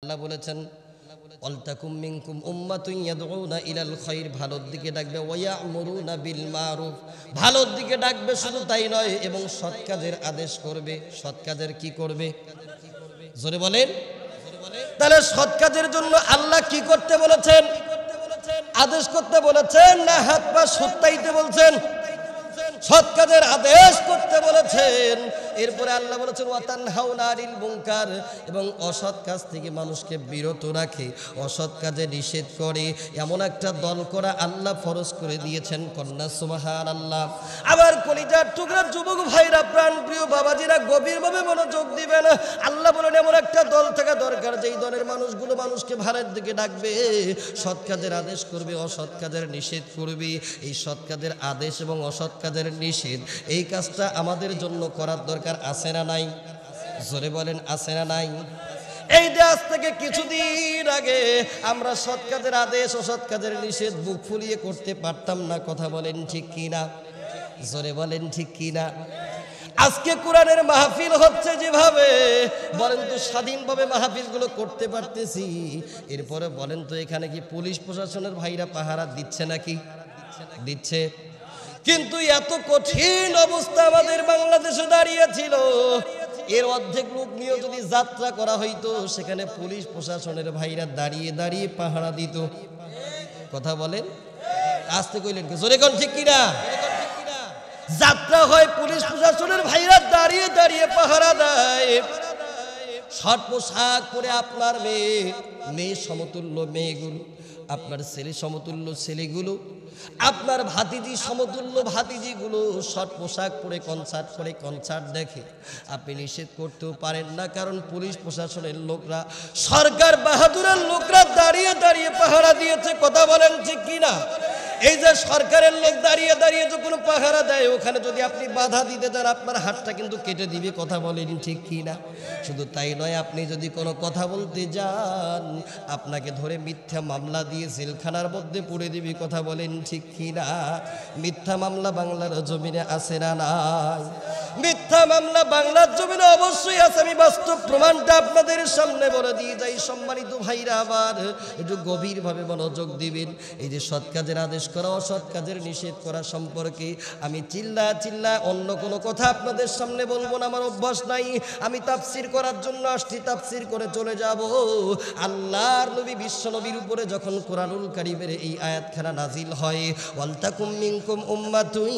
আল্লাহ বলেছেন ওয়ালতাকুম মিনকুম উম্মাতুন ইয়াদউনা ইলাল খায়র, ভালোর দিকে ডাকবে, ওয়া ইয়া'মুরুনা বিল মারুফ, ভালোর দিকে ডাকবে, শুধু তাই নয় এবং সৎ কাজের আদেশ করবে। সৎ কাজের কি করবে? জোরে বলেন। তাহলে সৎ কাজের জন্য আল্লাহ কি করতে বলেছেন? আদেশ করতে বলেছেন না হাত পা সত্যাইতে বলছেন? সৎ কাজের আদেশ করতে বলেছেন। এরপরে আল্লাহ বলেছেন ওয়া তানহাউনা আনিল মুনকার, এবং অসৎ কাজ থেকে মানুষকে বিরত রাখে, অসৎ কাজে নিষেধ করে, এমন একটা দল করা আল্লাহ ফরজ করে দিয়েছেন। কন্যা সুবহানাল্লাহ। আবার কলিজার টুকরা যুবক ভাইরা, প্রাণ প্রিয় বাবাজিরা, গভীরভাবে মনোযোগ দিবেন। আল্লাহ বলেন এমন একটা দল থাকা দরকার যেই দলের মানুষগুলো মানুষকে ভালোর দিকে ডাকবে, সৎ কাজের আদেশ করবে, অসৎ কাজের নিষেধ করবে। এই সৎ কাজের আদেশ এবং অসৎ কাজের নিষেধ, এই কাজটা আমাদের জন্য করার দরকার আছে না নাই? জোরে বলেন আছে না নাই? এই দেশ থেকে কিছুদিন আগে আমরা সৎ কাজের আদেশ অসৎ কাজের নিষেধ বুক ফুলিয়ে করতে পারতাম না। কথা বলেন ঠিক কিনা? জোরে বলেন ঠিক কিনা? আজকে কোরআনের মাহফিল হচ্ছে যেভাবে, বলেন তো স্বাধীনভাবে মাহফিলগুলো করতে পারতেছি। এরপরে বলেন তো এখানে কি পুলিশ প্রশাসনের ভাইরা পাহারা দিচ্ছে নাকি? দিচ্ছে। কিন্তু এত কঠিন অবস্থা আমাদের বাংলাদেশে দাঁড়িয়েছিল, এর অর্ধেক লোক নিয়ে যদি যাত্রা করা হইতো, সেখানে পুলিশ প্রশাসনের ভাইরা দাঁড়িয়ে দাঁড়িয়ে পাহারা দিত। কথা বলেন, আসতে কইলেন কি? জোরে কোন ঠিক কিনা? যাত্রা হয়, পুলিশ প্রশাসনের ভাইরা দাঁড়িয়ে দাঁড়িয়ে পাহারা দেয়। শর্ট পোশাক পরে আপনার মেয়ে সমতুল্য মেয়েগুলো, আপনার ছেলে সমতুল্য ছেলেগুলো, আপনার ভাতিজি সমতুল্য ভাতিজিগুলো শর্ট পোশাক পরে কনসার্ট দেখে। আপনি নিষেধ করতেও পারেন না, কারণ পুলিশ প্রশাসনের লোকরা, সরকার বাহাদুরের লোকরা দাঁড়িয়ে দাঁড়িয়ে পাহারা দিয়েছে। কথা বলেন ঠিক কিনা? এই যে সরকারের লোক দাঁড়িয়ে দাঁড়িয়ে যখন পাহারা দেয়, ওখানে যদি আপনি বাধা দিতে যান, আপনার হাতটা কিন্তু কেটে দিবে। কথা বলেন ঠিক কিনা? শুধু তাই নয়, আপনি যদি কোনো কথা বলতে যান, আপনাকে ধরে মিথ্যা মামলা দিয়ে জেলখানার মধ্যে পুরে দিবে। কথা বলেন ঠিক কিনা? মিথ্যা মামলা বাংলার জমিনে আছে না নাই? মিথ্যা মামলা বাংলার জমিনে অবশ্যই আছে। আমি বাস্তব প্রমাণটা আপনাদের সামনে বলে দিয়ে যাই। সম্মানিত ভাইরা, আবার একটু গভীরভাবে মনোযোগ দিবেন। এই যে সৎ কাজের আদেশ করা, অসৎ কাজের নিষেধ করা সম্পর্কে আমি চিল্লা অন্য কোনো কথা আপনাদের সামনে বলবো না, আমার অভ্যাস নাই। আমি তাফসীর করার জন্য আসছি, তাফসীর করে চলে যাব। আল্লাহর নবী বিশ্ব নবীর উপরে যখন কোরআনুল কারীমের এই আয়াতখানা নাজিল হয়, ওয়ালতাকুম মিনকুম উম্মাতুন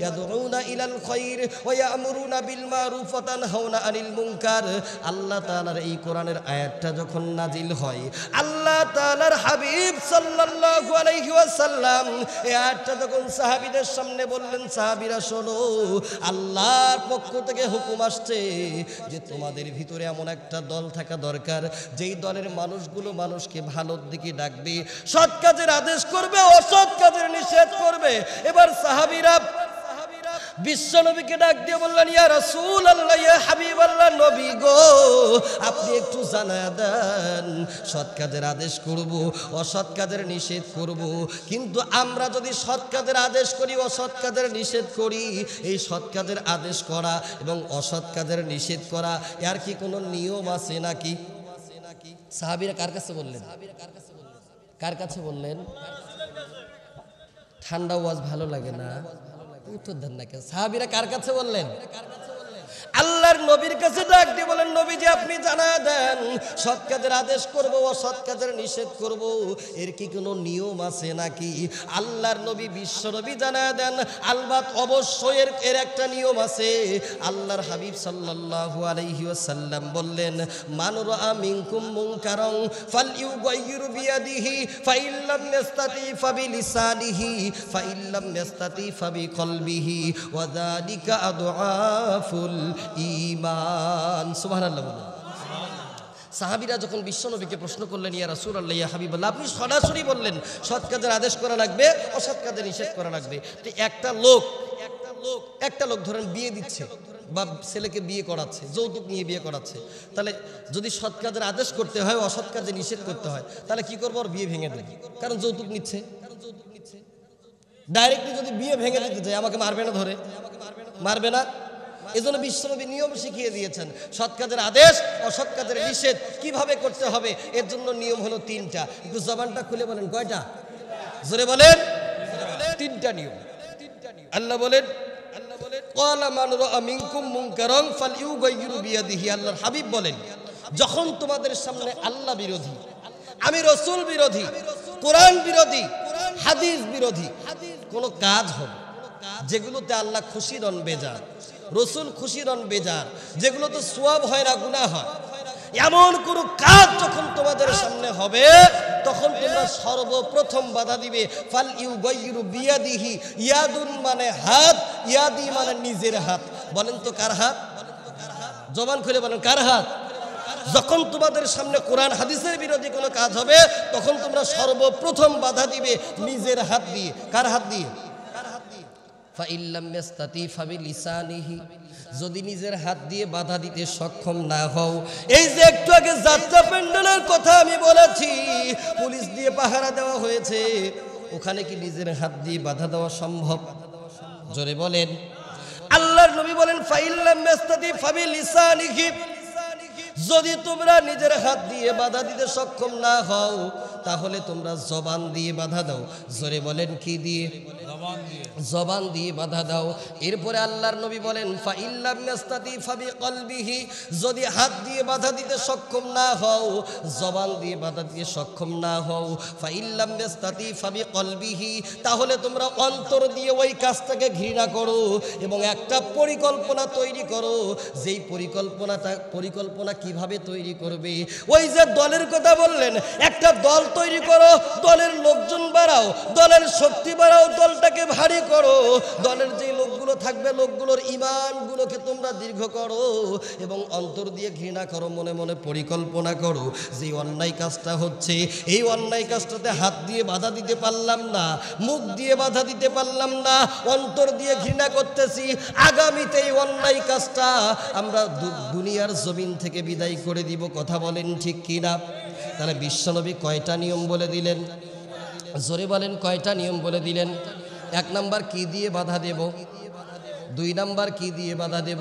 ইয়াদউনা ইলাল খায়র ওয়া ইয়া'মুরুনা বিল মারুফ ওয়া তানহাউনা আনিল মুনকার, আল্লাহ তাআলার এই কোরআনের আয়াতটা যখন নাজিল হয়, আল্লাহ তাআলার হাবিব সাল্লাল্লাহু আলাইহি ওয়াসাল্লাম এই আয়াতটা যখন সাহাবীদের সামনে বললেন, সাহাবীরা শোনো, আল্লাহর পক্ষ থেকে হুকুম আসছে যে তোমাদের ভিতরে এমন একটা দল থাকা দরকার যেই দলের মানুষগুলো মানুষকে ভালোর দিকে ডাকবে, সৎ কাজের আদেশ করবে, অসৎ কাজের নিষেধ করবে। এবার সাহাবীরা বিশ্ব নবীকে ডাক দিয়ে বললেন, ইয়া রাসূলুল্লাহ, ইয়া হাবিবাল্লাহ, নবী গো, আপনি একটু জানায়া দেন, সৎ কাজের আদেশ করব, অসৎ কাজের নিষেধ করব। কিন্তু আমরা যদি সৎ কাজের আদেশ করি, অসৎ কাজের নিষেধ করি, এই সৎ কাজের আদেশ করা এবং অসৎ কাজের নিষেধ করা, এর কি কোনো নিয়ম আছে নাকি? সাহাবীরা কার কাছে বললেন? কার কাছে বললেন? ঠান্ডা ওয়াজ ভালো লাগে না, উত্তর দেন না কেন? সাহাবীরা কার কাছে বললেন? আল্লাহর নবীর কাছে ডাক দিয়ে বলেন, নবীজি আপনি জানায়া দেন, সৎ কাজের আদেশ করব, অসৎ কাজের নিষেধ করব, এর কি কোনো নিয়ম আছে নাকি? আল্লাহর নবী বিশ্ব নবী জানায়া দেন, আলবাত অবশ্যই এর একটা নিয়ম আছে। আল্লাহর হাবিব সাল্লাল্লাহু আলাইহি ওয়াসাল্লাম বললেন, মান রাআ মিনকুম মুনকারান ফালইউগাইয়িরু বিয়াদিহি ফাইন লাম ইস্তাতি ফাবিলিসানিহি ফাইন লাম ইস্তাতি ফাবিকলবিহি ওয়া যালিকা আদআফুল ঈমান। সুবহানাল্লাহ বলুন। সাহাবীরা যখন বিশ্বনবীকে প্রশ্ন করলেন, ইয়া রাসূলুল্লাহ, ইয়া হাবিবাল্লাহ, আপনি সরাসরি বললেন সৎ কাজের আদেশ করা লাগবে, অসৎ কাজের নিষেধ করা লাগবে। তো একটা লোক ধরেন বিয়ে দিচ্ছে বা ছেলেকে বিয়ে করাচ্ছে, যৌতুক নিয়ে বিয়ে করাচ্ছে, তাহলে যদি সৎ কাজের আদেশ করতে হয়, অসৎ কাজে নিষেধ করতে হয়, তাহলে কি করবো? আর বিয়ে ভেঙে দেয়, কারণ যৌতুক নিচ্ছে। ডাইরেক্টলি যদি বিয়ে ভেঙে দিতে চাই, আমাকে মারবে না, ধরে মারবে না। এজন্য বিশ্বনবী নিয়ম শিখিয়ে দিয়েছেন, সৎ কাজের আদেশ, অসৎ কাজের নিষেধ কিভাবে করতে হবে। এর জন্য নিয়ম হলো 3টা। একটু জবানটা খুলে বলেন কয়টা? জোরে বলেন। 3টা নিয়ম। আল্লাহ বলেন, ক্বালা মান রাআ মিনকুম মুনকারান ফালইউগাইয়িরু বিয়াদিহি। আল্লাহর হাবিব বলেন, যখন তোমাদের সামনে আল্লাহ বিরোধী, আমি রাসূল বিরোধী, কোরআন বিরোধী, হাদিস বিরোধী কোন কাজ হবে, যেগুলোতে আল্লাহ খুশি রন বেজার, রাসূল খুশি রন বেজার, যেগুলোতে সওয়াব হয় না গুনাহ হয়, এমন কোন কাজ যখন তোমাদের সামনে হবে, তখন তোমরা সর্বপ্রথম বাধা দিবে ফাল ইউগাইয়িরু বিয়াদিহি। ইয়াদুন মানে হাত, ইয়াদি মানে নিজের হাত। বলেন তো কার হাত? জবান খুলে বলেন কার হাত? যখন তোমাদের সামনে কোরআন হাদিসের বিরোধী কোনো কাজ হবে, তখন তোমরা সর্বপ্রথম বাধা দিবে নিজের হাত দিয়ে। কার হাত দিয়ে? ফাইল্লাম ইয়াস্তাতি ফাবিলিসানিহি। যদি নিজের হাত দিয়ে বাধা দিতে সক্ষম না হও, এই যে একটু আগে যাত্রা প্যান্ডেলের কথা আমি বলেছি, পুলিশ দিয়ে পাহারা দেওয়া হয়েছে, ওখানে কি নিজের হাত দিয়ে বাধা দেওয়া সম্ভব? জোরে বলেন। আল্লাহর নবী বলেন ফাইল্লাম ইয়াস্তাতি ফাবিলিসানিহি। যদি তোমরা নিজের হাত দিয়ে বাধা দিতে সক্ষম না হও, তাহলে তোমরা জবান দিয়ে বাধা দাও। জোরে বলেন কি দিয়ে? জবান দিয়ে বাধা দাও। এরপরে আল্লাহর নবী বলেন ফাইল্লাম ইয়াস্তাতি ফাবিকলবিহি। যদি হাত দিয়ে বাধা দিতে সক্ষম না হও, জবান দিয়ে বাধা দিতে সক্ষম না হও, ফাইল্লাম ইয়াস্তাতি ফাবিকলবিহি, তাহলে তোমরা অন্তর দিয়ে ওই কাজটাকে ঘৃণা করো এবং একটা পরিকল্পনা তৈরি করো। যেই পরিকল্পনা কিভাবে তৈরি করবে? ওই যে দলের কথা বললেন, একটা দল তৈরি করো, দলের লোকজন বাড়াও, দলের শক্তি বাড়াও, দলটাকে ভারী করো। দলের যে লোকগুলো থাকবে, লোকগুলোর ঈমানগুলোকে তোমরা দীর্ঘ করো এবং অন্তর দিয়ে ঘৃণা করো, মনে মনে পরিকল্পনা করো যে অন্যায় কাজটা হচ্ছে, এই অন্যায় কাজটাতে হাত দিয়ে বাধা দিতে পারলাম না, মুখ দিয়ে বাধা দিতে পারলাম না, অন্তর দিয়ে ঘৃণা করতেছি, আগামীতে এই অন্যায় কাজটা আমরা দুনিয়ার জমিন থেকে বিদায় করে দিব। কথা বলেন ঠিক কিনা? তাহলে বিশ্বনবী কয়টা নিয়ম বলে দিলেন? জোরে বলেন কয়টা নিয়ম বলে দিলেন? 1 নাম্বার কি দিয়ে বাধা দেব? 2 নাম্বার কি দিয়ে বাধা দেব?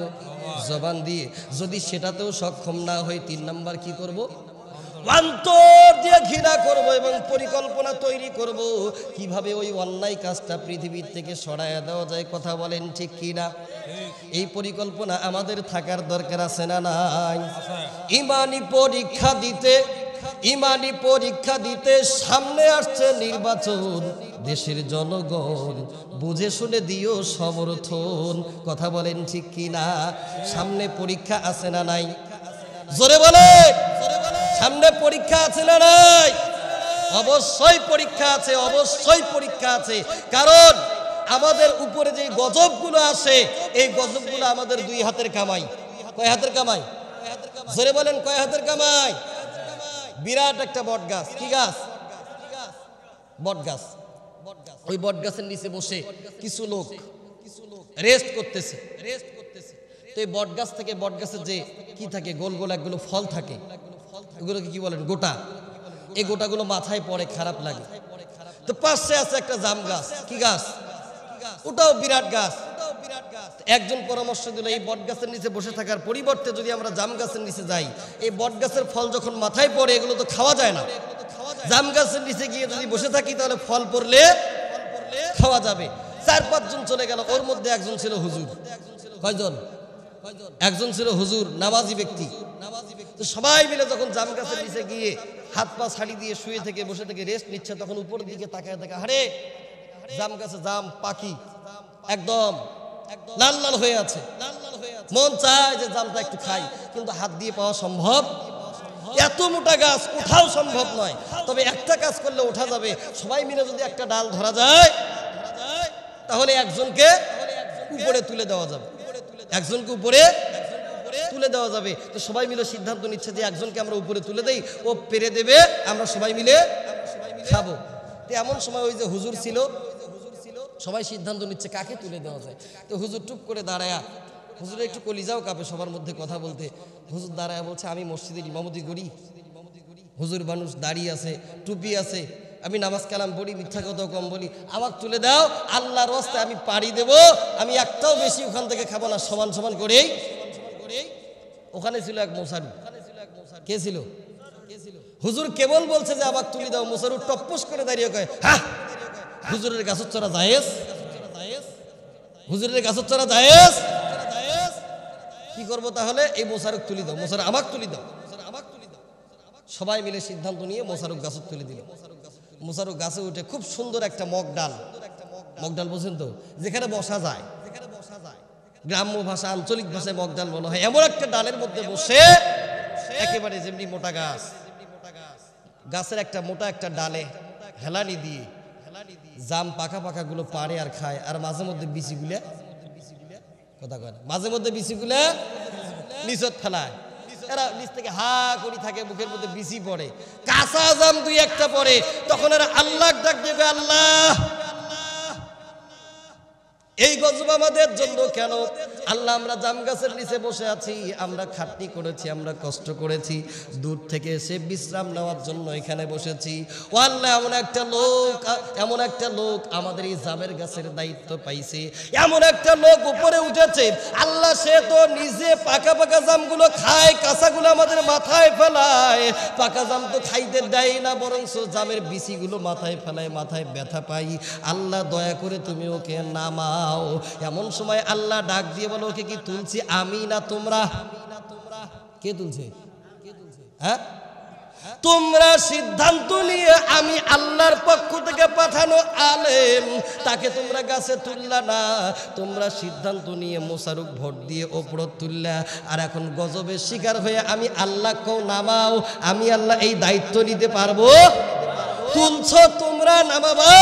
জবান দিয়ে। যদি সেটাতেও সক্ষম না হয়, 3 নাম্বার কি করব? অন্তর দিয়ে ঘৃণা করব এবং পরিকল্পনা তৈরি করব কিভাবে ওই অন্যায় কাজটা পৃথিবীর থেকে সরায়া দেওয়া যায়। কথা বলেন ঠিক কিনা? এই পরিকল্পনা আমাদের থাকার দরকার আছে না নাই? ইমানি পরীক্ষা দিতে সামনে আসছে নির্বাচন, দেশের জনগণ বুঝে শুনে দিও সমর্থন। কথা বলেন ঠিক কিনা? সামনে পরীক্ষা আছে না নাই? জোরে বলে, সামনে পরীক্ষা আছে না নাই? অবশ্যই পরীক্ষা আছে, অবশ্যই পরীক্ষা আছে। কারণ আমাদের উপরে যে গজবগুলো আসে, এই গজবগুলো আমাদের 2 হাতের কামাই। কয় হাতের কামাই? জোরে বলেন কয় হাতের কামাই? বিরাট একটা বট গাছ। কি গাছ? বট গাছ। ওই বট গাছের নিচে বসে কিছু লোক রেস্ট করতেছে। তো এই বট গাছ থেকে, বট গাছের যে কি থাকে, গোল গোল একগুলো ফল থাকে, ওগুলোকে কি বলেন? গোটা। এই গোটাগুলো মাথায় পড়ে, খারাপ লাগে। তো পাশে আছে একটা জাম গাছ। কি গাছ? ওটাও বিরাট গাছ। একজন পরামর্শ দিল, এই বট গাছের নিচে বসে থাকার পরিবর্তে যদি আমরা জাম গাছের নিচে যাই, এই বট গাছের ফল যখন মাথায় পড়ে, এগুলো তো খাওয়া যায় না। জাম গাছের নিচে গিয়ে যদি বসে থাকি, তাহলে ফল পড়লে খাওয়া যাবে। 4-5 জন চলে গেল, ওর মধ্যে একজন ছিল হুজুর। কয়জন? একজন ছিল হুজুর, নামাজি ব্যক্তি। তো সবাই মিলে যখন জাম গাছের নিচে গিয়ে হাত পা ছাড়ি দিয়ে শুয়ে থেকে বসে থেকে রেস্ট নিচ্ছে, তখন উপরের দিকে তাকায় দেখা, আরে জাম গাছে জাম পাখি একদম লাল লাল হয়ে আছে। মন চায় যে জামটা একটু খাই, কিন্তু হাত দিয়ে পাওয়া সম্ভব? এত মোটা গাছ ওঠাও সম্ভব নয়। তবে একটা কাজ করলে ওঠা যাবে, সবাই মিলে যদি একটা ডাল ধরা যায়, তাহলে একজনকে উপরে তুলে দেওয়া যাবে। একজনকে উপরে তুলে দেওয়া যাবে। তো সবাই মিলে সিদ্ধান্ত নিচ্ছে যে একজনকে আমরা উপরে তুলে দেই, ও পেরে দেবে, আমরা সবাই মিলে খাবো। তো এমন সময় ওই যে হুজুর ছিল, সবাই সিদ্ধান্ত নিচ্ছে কাকে তুলে দেওয়া যায়। তো হুজুর টুক করে দাঁড়ায়া, হুজুরের একটু কলিজাও কাঁপে সবার মধ্যে কথা বলতে। হুজুর দাঁড়ায়া বলছে, আমি মসজিদের ইমামতি করি। হুজুর মানুষ, দাড়ি আছে, টুপি আছে, আমি নামাজ কালাম পড়ি, মিথ্যা কথা কম বলি, আমাকে তুলে দাও, আল্লাহর রাস্তায় আমি পাড়ি দেব, আমি একটাও বেশি ওখান থেকে খাবো না, সমান সমান করেই। ওখানে ছিল এক মোসারু। কে ছিল? হুজুর কেবল বলছে যে আমাকে তুলে দাও, মোসারু টপ্পস করে দাঁড়িয়ে কয়, হ্যাঁ হুজুরের গাছের চড়া জায়েজ, হুজুরের গাছের চড়া জায়েজ। কি করবো তাহলে? এই মোসারুক তুলি দাও, মোসারুক আমাকে তুলি দাও। সবাই মিলে সিদ্ধান্ত নিয়ে মোসারুক গাছের তুলে দিল। মোসারুক গাছে উঠে খুব সুন্দর একটা মগডাল, মগডাল বোঝেন তো, যেখানে বসা যায়, গ্রাম্য ভাষা আঞ্চলিক ভাষায় মগডাল বলা হয়, এমন একটা ডালের মধ্যে বসে একেবারে যেমনি মোটা গাছ, গাছের একটা মোটা একটা ডালে হেলানি দিয়ে জাম পাকা পাকা গুলো পাড়ে আর খায়, আর মাঝে মধ্যে বিচিগুলা, কথা কয় না, মাঝে মধ্যে বিচিগুলা নিচত ফেলায়। এরা নিচ থেকে হা করি থাকে, মুখের মধ্যে বিচি পড়ে, কাঁচা জাম দুই একটা পড়ে, তখন এরা আল্লাহ ডাক দেবে, আল্লাহ এই গজব আমাদের জন্য কেন? আল্লাহ আমরা জাম গাছের নিচে বসে আছি, আমরা খাটনি করেছি, আমরা কষ্ট করেছি, দূর থেকে এসে বিশ্রাম নেওয়ার জন্য এখানে বসেছি। ও আল্লাহ, এমন একটা লোক আমাদের এই জামের গাছের দায়িত্ব পাইছে, এমন একটা লোক উপরে উঠেছে আল্লাহ, সে তো নিজে পাকা পাকা জামগুলো খায়, কাঁচাগুলো আমাদের মাথায় ফেলায়, পাকা জাম তো খাইতে দেয় না, বরং জামের বিচিগুলো মাথায় ফেলায়, মাথায় ব্যথা পাই। আল্লাহ দয়া করে তুমি ওকে নামাও। এমন সময় আল্লাহ ডাক দিয়ে বলো, ওকে কি তুলছি আমি না তোমরা? কে তুলছে? হ্যাঁ, তোমরা সিদ্ধান্ত নিয়ে আমি আল্লাহর পক্ষ থেকে পাঠানো আলেম, তাকে তোমরা গাছে তুললা না, তোমরা সিদ্ধান্ত নিয়ে মোসারুক ভোট দিয়ে ওপর তুললা, আর এখন গজবের শিকার হয়ে আমি আল্লাহ কেউ নামাও, আমি আল্লাহ এই দায়িত্ব নিতে পারবো? তুলছ তোমরা, নামাবা।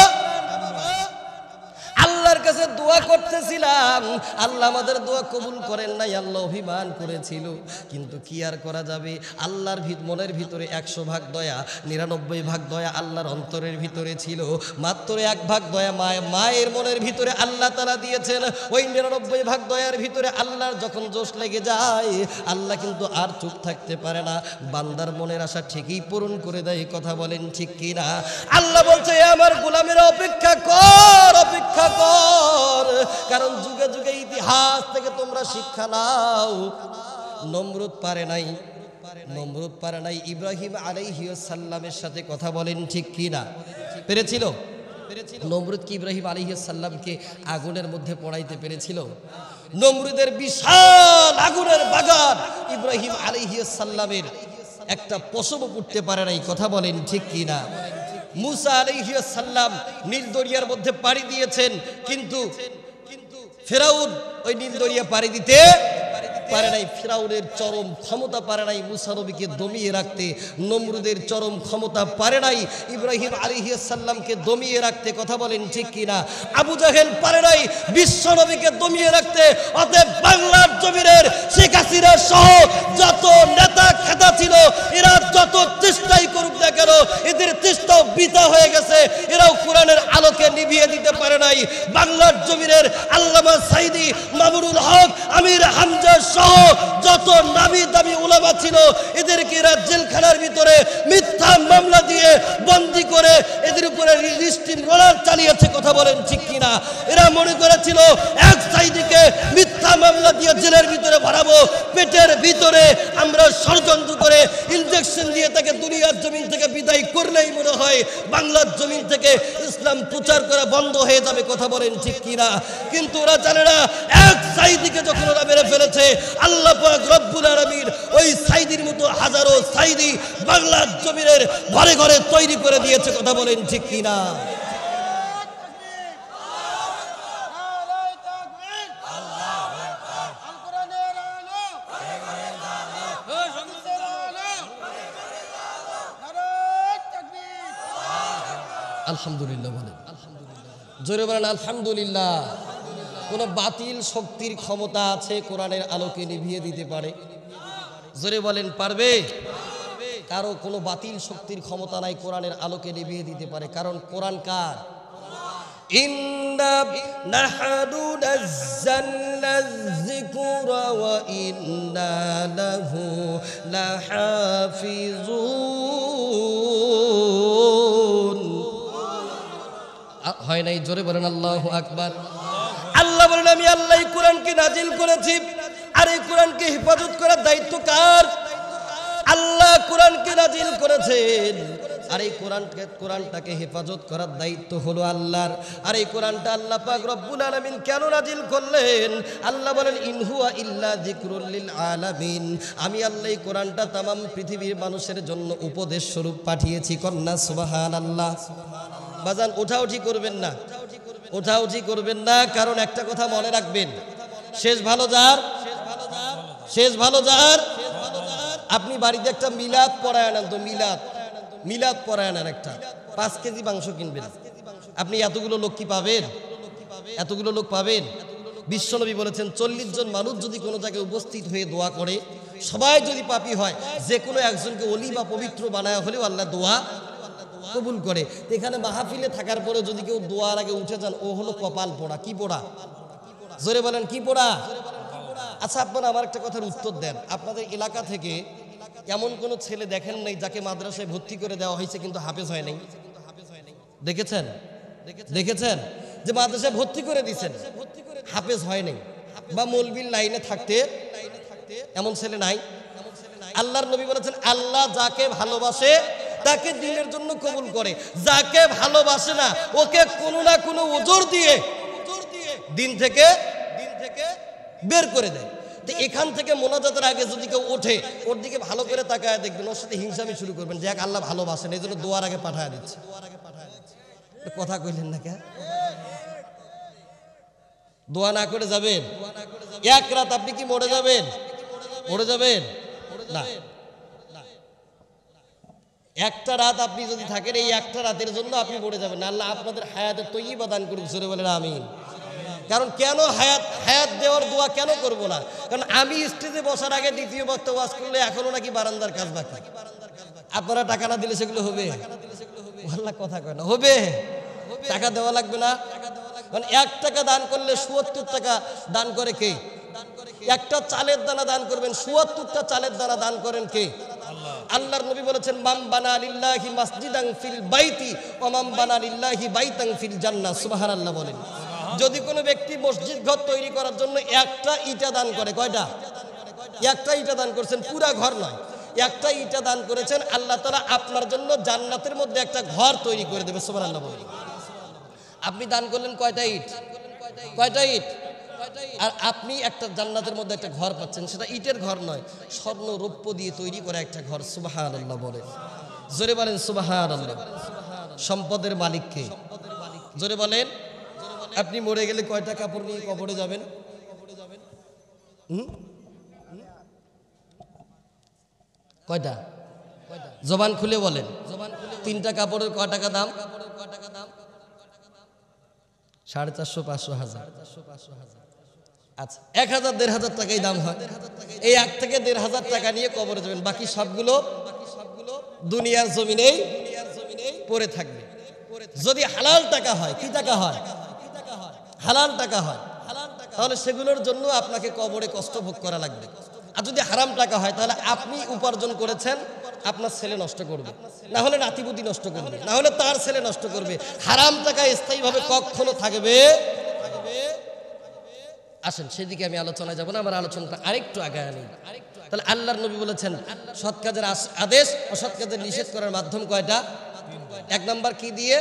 আল্লাহর কাছে দোয়া করতেছিলাম, আল্লাহ আমাদের দোয়া কবুল করেন নাই, আল্লাহ অভিমান করেছিল, কিন্তু কি আর করা যাবে? আল্লাহর মনের ভিতরে 100 ভাগ দয়া, 99 ভাগ দয়া আল্লাহর অন্তরের ভিতরে ছিল, মাত্র 1 ভাগ দয়া মায়ের মনের ভিতরে আল্লাহ তাআলা দিয়েছেন। ওই 99 ভাগ দয়ার ভিতরে আল্লাহর যখন জোশ লেগে যায়, আল্লাহ কিন্তু আর চুপ থাকতে পারে না, বান্দার মনের আশা ঠিকই পূরণ করে দেয়। কথা বলেন ঠিক কি না? আল্লাহ বলছে, আমার গোলামেরা অপেক্ষা কর, অপেক্ষা কর, কারণ যুগে যুগে ইতিহাস থেকে তোমরা শিক্ষা নাও। নমরুদ পারে নাই ইব্রাহিম আলাইহিস সালামের সাথে। কথা বলেন ঠিক কি না? পেরেছিল? নমরুদ কি ইব্রাহিম আলাইহিস সালামকে আগুনের মধ্যে পড়াইতে পেরেছিল? নমরুদের বিশাল আগুনের বাগান ইব্রাহিম আলাইহিস সালামের একটা পশম পুড়তে পারে নাই। কথা বলেন ঠিক কি না? মুসা আলাইহিস সালাম নীল দরিয়ার মধ্যে পাড়ি দিয়েছেন, কিন্তু ফেরাউন ওই নীল দরিয়া পাড়ি দিতে পারে নাই। ফিরাউনের চরম ক্ষমতা পারে নাই মুসা নবীকে দমিয়ে রাখতে, নমরুদের চরম ক্ষমতা পারে নাই ইব্রাহিম আলাইহিস সালামকে দমিয়ে রাখতে। কথা বলেন ঠিক কিনা? আবু জাহেল পারে নাই বিশ্ব নবীকে দমিয়ে রাখতে। অতএব বাংলার জমিনের শেখ হাসিনা সহ যত নেতা খেতা ছিল, এরা যত চেষ্টাই করুক না কেন, এদের চেষ্টাও বৃথা হয়ে গেছে। এরাও কোরআনের আলোকে নিভিয়ে দিতে পারে নাই। বাংলার জমিনের আল্লামা সাইদি, মামুনুল হক, আমির হামজা সহ যত নামি দামি উলামা ছিল, এদেরকে এরা জেলখানার ভিতরে মিথ্যা মামলা দিয়ে বন্দী করে এদের উপরে রিস্টিম রোলার চালিয়েছে। কথা বলেন ঠিক কিনা? এরা মনে করেছিল এক সাইদিকে মিথ্যা মামলা দিয়ে জেলের ভিতরে ভরাবো, পেটের ভিতরে আমরা ষড়যন্ত্র করে ইনজেকশন দিয়ে তাকে দুনিয়ার জমিন থেকে বিদায় করলেই মনে হয় বাংলার জমিন থেকে ইসলাম প্রচার করা বন্ধ হয়ে যাবে। কথা বলেন ঠিক কিনা? কিন্তু ওরা জানে না, এক সাইদিকে যখন ওরা মেরে ফেলেছে, আল্লাহ পাক রব্বুল আলামিন ওই সাইদির মতো হাজারো সাইদি বাংলার জমিনের ঘরে ঘরে তৈরি করে দিয়েছে। কথা বলেন ঠিক কিনা? আলহামদুলিল্লাহ বলেন, জোরে বলেন আলহামদুলিল্লাহ। কোন বাতিল শক্তির ক্ষমতা আছে কোরআনের আলোকে নিভিয়ে দিতে পারে? জোরে বলেন পারবে? কারো কোনো বাতিল শক্তির ক্ষমতা নাই কোরআনের আলোকে নিভিয়ে দিতে পারে, কারণ কোরআন কার? ইন্না নাহনু নাযালনা যিকরা ওয়া ইন্না লাহু লাহাফিজুন। হয় নাই, জোরে বলেন আল্লাহু আকবার। আল্লাহ বলেন আমি আল্লাহ কোরআনকে নাজিল করেছি, আর এই কোরআনকে হেফাজত করার দায়িত্ব কার? আল্লাহ কোরআনকে নাজিল করেছেন, আর এই কোরআনটাকে হেফাজত করার দায়িত্ব হলো আল্লাহর। আর এই কোরআনটা আল্লাহ পাক রব্বুল আলামিন কেন নাজিল করলেন? আল্লাহ বলেন ইন হুয়া ইল্লা যিকরুল লিল আলামিন, আমি আল্লাহ এই কোরআনটা তামাম পৃথিবীর মানুষের জন্য উপদেশ স্বরূপ পাঠিয়েছি। কন্যা সুবহানাল্লাহ। বাজান ওঠাউঠি করবেন না, ওঠাউঠি করবেন না, কারণ একটা কথা মনে রাখবেন, শেষ ভালো যার, শেষ ভালো যার। আপনি বাড়িতে একটা মিলাদ পড়ায় আনেন তো, মিলাদ পড়ায় আনেন, একটা 5 কেজি মাংস কিনবেন, আপনি এতগুলো লোক কি পাবেন? এতগুলো লোক পাবেন? বিশ্বনবী বলেছেন 40 জন মানুষ যদি কোনো জায়গায় উপস্থিত হয়ে দোয়া করে, সবাই যদি পাপী হয়, যে কোনো একজনকে ওলি বা পবিত্র বানায় হলেও আল্লাহ দোয়া কবুল করে। তো এখানে মাহফিলে থাকার পরে যদি কেউ দোয়ার আগে উঠে যান, ও হলো কপাল পোড়া। কি পোড়া? জোরে বলেন কি পোড়া? আচ্ছা আপনারা আমার একটা কথার উত্তর দেন, আপনাদের এলাকা থেকে এমন কোন ছেলে দেখেন নাই যাকে মাদ্রাসায় ভর্তি করে দেওয়া হয়েছে কিন্তু হাফেজ হয় নাই? দেখেছেন? দেখেছেন যে মাদ্রাসায় ভর্তি করে দিয়েছেন, হাফেজ হয় নাই, বা মৌলবীর লাইনে থাকতে এমন ছেলে নাই? আল্লাহর নবী বলেছেন আল্লাহ যাকে ভালোবাসে তাকে দিনের জন্য কবুল করে, যাকে ভালোবাসে না ওকে কোনো না কোনো ওজর দিয়ে দিন থেকে বের করে দেয়। তো এখান থেকে মোনাজাতের আগে যদি কেউ ওঠে, ওর দিকে ভালো করে তাকায় দেখবেন, ওর সাথে হিংসামি শুরু করবেন, যে আল্লাহ ভালোবাসেন এই জন্য দোয়ার আগে পাঠায় দিচ্ছে। কথা কইলেন না কে? দোয়া না করে যাবেন? এক রাত আপনি কি মরে যাবেন? মরে যাবেন না। একটা রাত আপনি যদি থাকেন, এই একটা রাতের জন্য আপনি মরে যাবেন। আল্লাহ আপনাদের হায়াতের তৈয়বা দান করুক, জোরে বলেন আমিন। কারণ কেন হায়াত দেওয়ার দোয়া কেন করব না? কারণ আমি স্টেজে বসার আগে দ্বিতীয় বক্তা ওয়াজ করলে এখনো নাকি বারান্দার কাজ বাকি। আপনারা টাকা না দিলে সেগুলো হবে? আল্লাহ কথা কয় না, হবে। টাকা দেওয়া লাগবে না। কারণ 1 টাকা দান করলে ৭৪ টাকা দান করে কে? একটা চালের দানা দান করবেন, ৭৪টা চালের দানা দান করেন কে? আল্লাহর নবী বলেছেন মাম বানা লিল্লাহি মাসজিদান ফিল বাইতি ওয়া মাম বানা লিল্লাহি বাইতান ফিল জান্নাহ। সুবহানাল্লাহ বলেন। যদি কোনো ব্যক্তি মসজিদ ঘর তৈরি করার জন্য একটা ইটা দান করে, কয়টা? একটা ইটা দান করেছেন, পুরা ঘর নয়, একটা ইটা দান করেছেন, আল্লাহ তাআলা আপনার জন্য জান্নাতের মধ্যে একটা ঘর তৈরি করে দেবে। সুবহানাল্লাহ বলেন। আপনি দান করলেন কয়টা ইট? কয়টা ইট? আর আপনি একটা জান্নাতের মধ্যে একটা ঘর পাচ্ছেন, সেটা ইটের ঘর নয়, স্বর্ণ রৌপ্য দিয়ে তৈরি করা একটা ঘর। সুবহানাল্লাহ বলেন। জোরে বলেন সুবহানাল্লাহ। সম্পদের মালিক কে? জোরে বলেন। আপনি মরে গেলে কয়টা কাপড় নিয়ে কবরে যাবেন? কয়টা? জবান খুলে বলেন। 3টা কাপড়ের কয় টাকা দাম? 450, 500, 1000। আচ্ছা 1000, 1500 টাকাই দাম হয়। এই 1 থেকে 1500 টাকা নিয়ে কবরে যাবেন, বাকি সবগুলো দুনিয়ার জমিনেই পড়ে থাকবে। যদি হালাল টাকা হয়, কি টাকা হয়? হালাল টাকা হয়, তাহলে সেগুলোর জন্য আপনাকে কবরে কষ্ট ভোগ করা লাগবে। আর যদি হারাম টাকা হয়, তাহলে আপনি উপার্জন করেছেন, আপনার ছেলে নষ্ট করবে, না হলে নাতিপুতি নষ্ট করবে, না হলে তার ছেলে নষ্ট করবে। হারাম টাকা স্থায়ীভাবে কখনো থাকবে। আসেন সেদিকে আমি আলোচনায় যাব না, আমার আলোচনাটা আরেকটু আগায় নেই। তাহলে আল্লাহর নবী বলেছেন সৎ কাজের আদেশ, অসৎ কাজের নিষেধ করার মাধ্যম কয়টা? 1 নাম্বার কি দিয়ে?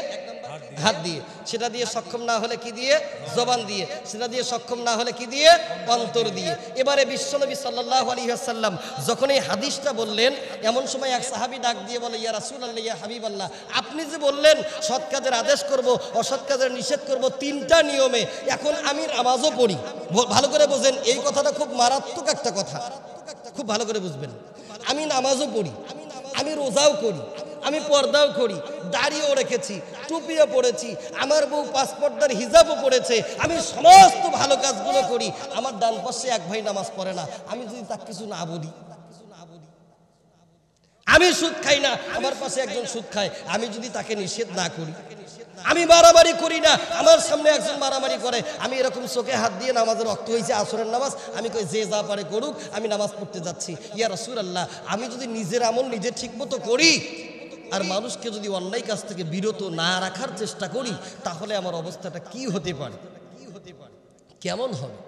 হাত দিয়ে। সেটা দিয়ে সক্ষম না হলে কি দিয়ে? জবান দিয়ে। সেটা দিয়ে সক্ষম না হলে কি দিয়ে? অন্তর দিয়ে। এবারে বিশ্বনবী সাল্লাল্লাহু আলাইহি ওয়াসাল্লাম যখন এই হাদিসটা বললেন, এমন সময় এক সাহাবী ডাক দিয়ে বলে, ইয়া রাসূলুল্লাহ, ইয়া হাবিবাল্লাহ, আপনি যে বললেন সৎ কাজের আদেশ করব, অসৎ কাজের নিষেধ করব 3টা নিয়মে, এখন আমি নামাজও পড়ি। ভালো করে বোঝেন, এই কথাটা খুব মারাত্মক একটা কথা, খুব ভালো করে বুঝবেন। আমি নামাজও পড়ি, আমি রোজাও করি, আমি পর্দাও করি, দাড়িও রেখেছি, টুপিও পড়েছি, আমার বউ পাসপোর্টদার হিজাবও পড়েছে, আমি সমস্ত ভালো কাজগুলো করি। আমার ডান পাশে এক ভাই নামাজ পড়ে না, আমি যদি তাকে কিছু না বলি, আমি সুদ খাই না, আমার পাশে একজন সুদ খায়, আমি যদি তাকে নিষেধ না করি, আমি মারামারি করি না, আমার সামনে একজন মারামারি করে, আমি এরকম চোখে হাত দিয়ে নামাজের রক্ত হয়েছে আসরের নামাজ, আমি কই যে যা পারে করুক, আমি নামাজ পড়তে যাচ্ছি। ইয়া রাসূলুল্লাহ, আমি যদি নিজের আমল নিজে ঠিক মতো করি, আর মানুষকে যদি অন্যায় কাজ থেকে বিরত না রাখার চেষ্টা করি, তাহলে আমার অবস্থাটা কি হতে পারে, কেমন হবে?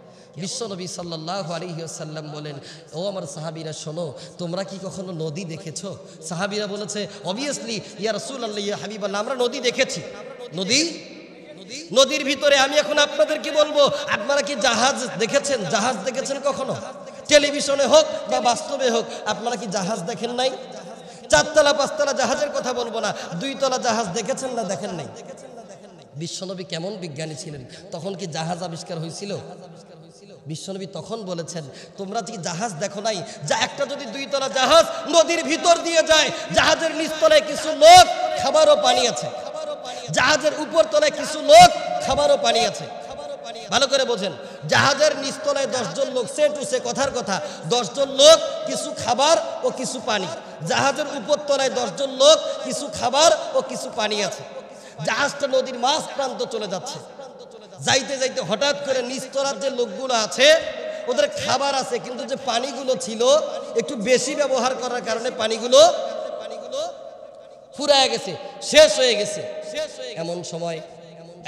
বিশ্বনবী সাল্লাল্লাহু আলাইহি ওয়াসাল্লাম বলেন, ও আমার সাহাবীরা শোনো, তোমরা কি কখনো নদী দেখেছো? সাহাবীরা বলেছে, অবভিয়াসলি ইয়া রাসূলুল্লাহ, ইয়া হাবিবাল্লাহ, আমরা নদী দেখেছি। নদীর ভিতরে আমি এখন আপনাদেরকে বলবো, আপনারা কি জাহাজ দেখেছেন? জাহাজ দেখেছেন কখনো? টেলিভিশনে হোক বা বাস্তবে হোক, আপনারা কি জাহাজ দেখেন নাই? 4 তলা 5 তলা জাহাজের কথা বলবো না, 2 তলা জাহাজ দেখেছেন না দেখেন নাই? বিশ্বনবী কেমন বিজ্ঞানী ছিলেন, তখন কি জাহাজ আবিষ্কার হয়েছিল? বিশ্বনবী তখন বলেছেন, তোমরা কি জাহাজ দেখো নাই? যা একটা যদি 2 তলা জাহাজ নদীর ভিতর দিয়ে যায়, জাহাজের নিচ তলায় কিছু লোক, খাবারও পানি আছে। জাহাজের উপর তলায় কিছু লোক, খাবারও পানি আছে। ভালো করে বোঝেন, জাহাজের নিচ তলায় 10 জন লোক, সে টু সে কথার কথা, 10 জন লোক, কিছু খাবার ও কিছু পানি। জাহাজের উপর তলায় 10 জন লোক, কিছু খাবার ও কিছু পানি আছে। জাহাজটা নদীর মাঝ প্রান্ত চলে যাচ্ছে, যাইতে যাইতে হঠাৎ করে নিচতলার যে লোকগুলো আছে ওদের খাবার আছে, কিন্তু যে পানিগুলো ছিল একটু বেশি ব্যবহার করার কারণে পানিগুলো ফুরায় গেছে, শেষ হয়ে গেছে।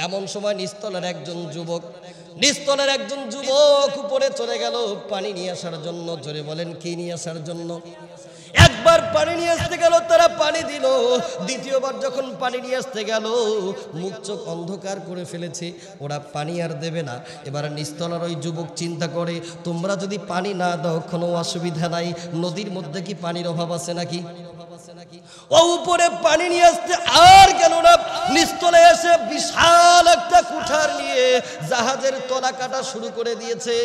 এমন সময় নিচতলার একজন যুবক উপরে চলে গেল পানি নিয়ে আসার জন্য। জোরে বলেন, কি নিয়ে আসার জন্য? একবার পানি নিয়ে আসতে গেল, তারা পানি দিল। দ্বিতীয়বার যখন পানি নিয়ে আসতে গেল, মুখ চোখ অন্ধকার করে ফেলেছে, ওরা পানি আর দেবে না। এবার নিচতলার ওই যুবক চিন্তা করে, তোমরা যদি পানি না দাও কোনো অসুবিধা নাই, নদীর মধ্যে কি পানির অভাব আছে নাকি? ও উপরে পানি নিয়ে আসতে আর গেল না, নিচতলায় এসে বিশাল একটা কুঠার নিয়ে জাহাজের তলা কাটা শুরু করে দিয়েছে।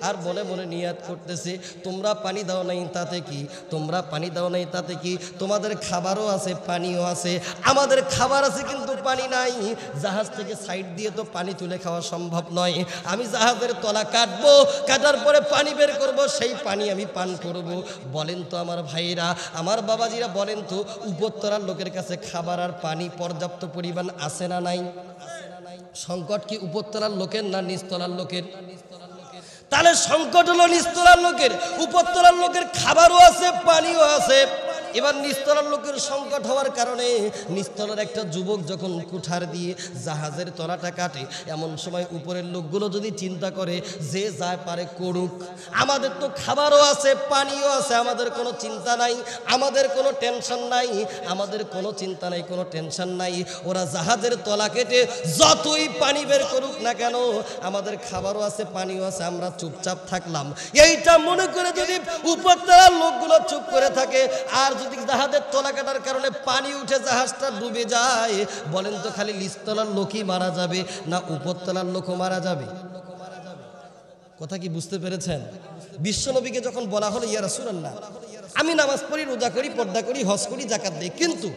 আর মনে মনে নিয়াত করতেছে, তোমরা পানি দাও নাই তাতে কি, তোমরা পানি দাও নাই তাতে কি, তোমাদের খাবারও আছে পানিও আছে, আমাদের খাবার আছে কিন্তু পানি নাই। জাহাজ থেকে সাইড দিয়ে তো পানি তুলে খাওয়া সম্ভব নয়, আমি জাহাজের তলা কাটবো, কাটার পরে পানি বের করব, সেই পানি আমি পান করব। বলেন তো আমার ভাইরা, আমার বাবাজিরা, বলেন তো উপরতলার লোকের কাছে খাবার আর পানি পর্যাপ্ত পরিমাণ আছে না নাই? সংকট কি উপরতলার লোকের না নিচতলার লোকের? তাহলে সংকট হলো নিচতলার লোকের। উপরতলার লোকের খাবারও আছে পানিও আছে। এবার নিচতলার লোকের সংকট হওয়ার কারণে নিচতলার একটা যুবক যখন কুঠার দিয়ে জাহাজের তলাটা কাটে, এমন সময় উপরের লোকগুলো যদি চিন্তা করে, যে যা পারে করুক, আমাদের তো খাবারও আছে পানিও আছে, আমাদের কোনো চিন্তা নাই, আমাদের কোনো টেনশন নাই, আমাদের কোনো চিন্তা নাই, কোনো টেনশন নাই। ওরা জাহাজের তলা কেটে যতই পানি বের করুক না কেন, আমাদের খাবারও আছে পানিও আছে, আমরা চুপচাপ থাকলাম। এইটা মনে করে যদি উপরতলার লোকগুলো চুপ করে থাকে, আর যদি জাহাজের তলা কাটার কারণে পানি উঠে জাহাজটা ডুবে যায়, বলেন তো খালি নিচতলার লোকই মারা যাবে না উপরতলার লোকও মারা যাবে? কথা কি বুঝতে পেরেছেন? বিশ্বনবীকে যখন বলা হলো, ইয়া রাসূলুল্লাহ, আমি নামাজ পড়ি, রোজা করি, পর্দা করি, হজ করি, যাকাত দিই, কিন্তু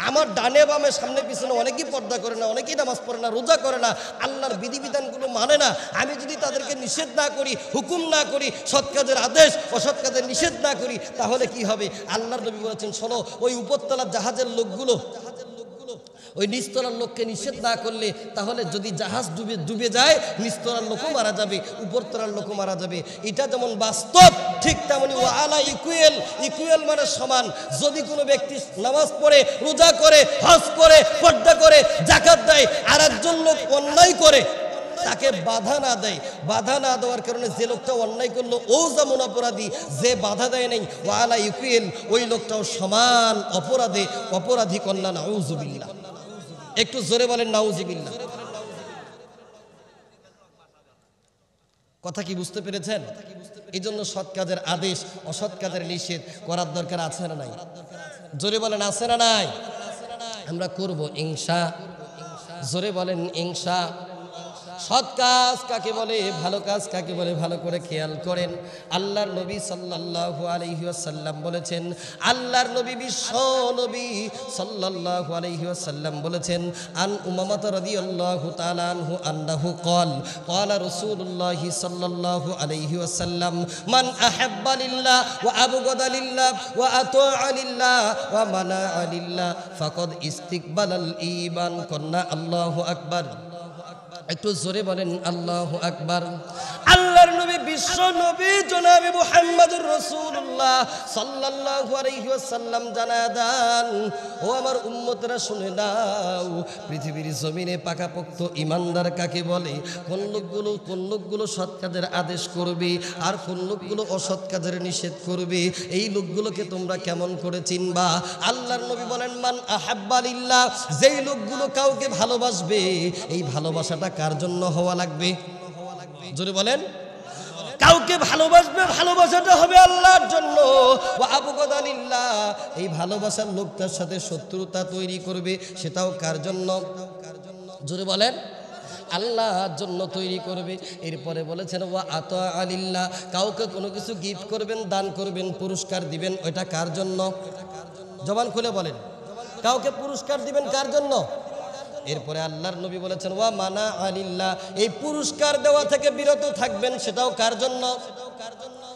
আমার ডানে বামে সামনে পিছনে অনেকেই পর্দা করে না, অনেকেই নামাজ পড়ে না, রোজা করে না, আল্লাহর বিধিবিধানগুলো মানে না, আমি যদি তাদেরকে নিষেধ না করি, হুকুম না করি, সৎ কাজের আদেশ অসৎ কাজের নিষেধ না করি, তাহলে কি হবে? আল্লাহর নবী বলেছেন, শোনো, ওই উপরতলার জাহাজের লোকগুলো ওই নিচতলার লোককে নিষেধ না করলে, তাহলে যদি জাহাজ ডুবে যায়, নিচতলার লোকও মারা যাবে, উপরতলার লোকও মারা যাবে। এটা যেমন বাস্তব, ঠিক তেমনি ওয়ালা ইকুয়াল মানে সমান। যদি কোনো ব্যক্তি নামাজ পড়ে, রোজা করে, হজ করে, পর্দা করে, যাকাত দেয়, আর একজন লোক অন্যায় করে, তাকে বাধা না দেয়, বাধা না দেওয়ার কারণে যে লোকটা অন্যায় করলো ও যেমন অপরাধী, যে বাধা দেয় নাই ওয়ালা ইকুয়াল, ওই লোকটাও সমান অপরাধী কন্যা। নাউযুবিল্লাহ। একটু জোরে বলেন নাউযুবিল্লাহ। কথা কি বুঝতে পেরেছেন? এই জন্য সৎ কাজের আদেশ অসৎ কাজের নিষেধ করার দরকার আছে না নাই? জোরে বলেন আছে না নাই? আমরা করব ইনশাআল্লাহ। জোরে বলেন ইনশাআল্লাহ। সৎ কাজ কাকে বলে, ভালো কাজ কাকে বলে, ভালো করে খেয়াল করেন। আল্লাহর নবী সাল্লাল্লাহু আলাইহি ওয়াসাল্লাম বলেছেন, আল্লাহর নবী বিশ্ব নবী সাল্লাল্লাহু আলাইহি ওয়াসাল্লাম বলেছেন, আন উমামা রাদিয়াল্লাহু তাআলা আনহু আন্নাহু ক্বালা রাসূলুল্লাহ সাল্লাল্লাহু আলাইহি ওয়াসাল্লাম, মান আহাব্বা লিল্লাহ ওয়া আবগাদা লিল্লাহ ওয়া আতাআ লিল্লাহ ওয়া মানাআ লিল্লাহ ফাকাদ ইস্তিকবালাল ঈমান। কন্না আল্লাহু আকবার। একটু জোরে বলেন আল্লাহু আকবার। আল্লাহর নবী বিশ্ব নবী জনাবে মুহাম্মদুর রাসূলুল্লাহ সাল্লাল্লাহু আলাইহি ওয়াসাল্লাম জানায়া দেন, ও আমার উম্মতরা শুনে নাও, পৃথিবীর জমিনে পাকাপোক্ত ইমানদার কাকে বলে? কোন লোকগুলো সৎ কাজের আদেশ করবে আর কোন লোকগুলো অসৎ কাজের নিষেধ করবে। এই লোকগুলোকে তোমরা কেমন করে চিনবা? আল্লাহর নবী বলেন, মান আহাব্বা লিল্লাহ, যেই লোকগুলো কাউকে ভালোবাসবে, এই ভালোবাসাটা কার জন্য হওয়া লাগবে? জোরে বলেন। কাউকে ভালোবাসবে, ভালোবাসাটা হবে আল্লাহর জন্য। ওয়া আবগাদা লিল্লাহ, এই ভালোবাসার লোকটার সাথে শত্রুতা তৈরি করবে, সেটাও কার জন্য? জোরে বলেন। আল্লাহর জন্য তৈরি করবে। এরপরে বলেছেন ওয়া আতা আলিল্লাহ, কাউকে কোনো কিছু গিফট করবেন, দান করবেন, পুরস্কার দিবেন, ওইটা কার জন্য? জবান খুলে বলেন। কাউকে পুরস্কার দিবেন কার জন্য? এরপরে আল্লাহর নবী বলেছেন ওয়া মানা আলিল্লাহ, এই পুরস্কার দেওয়া থেকে বিরত থাকবেন, সেটাও কার জন্য?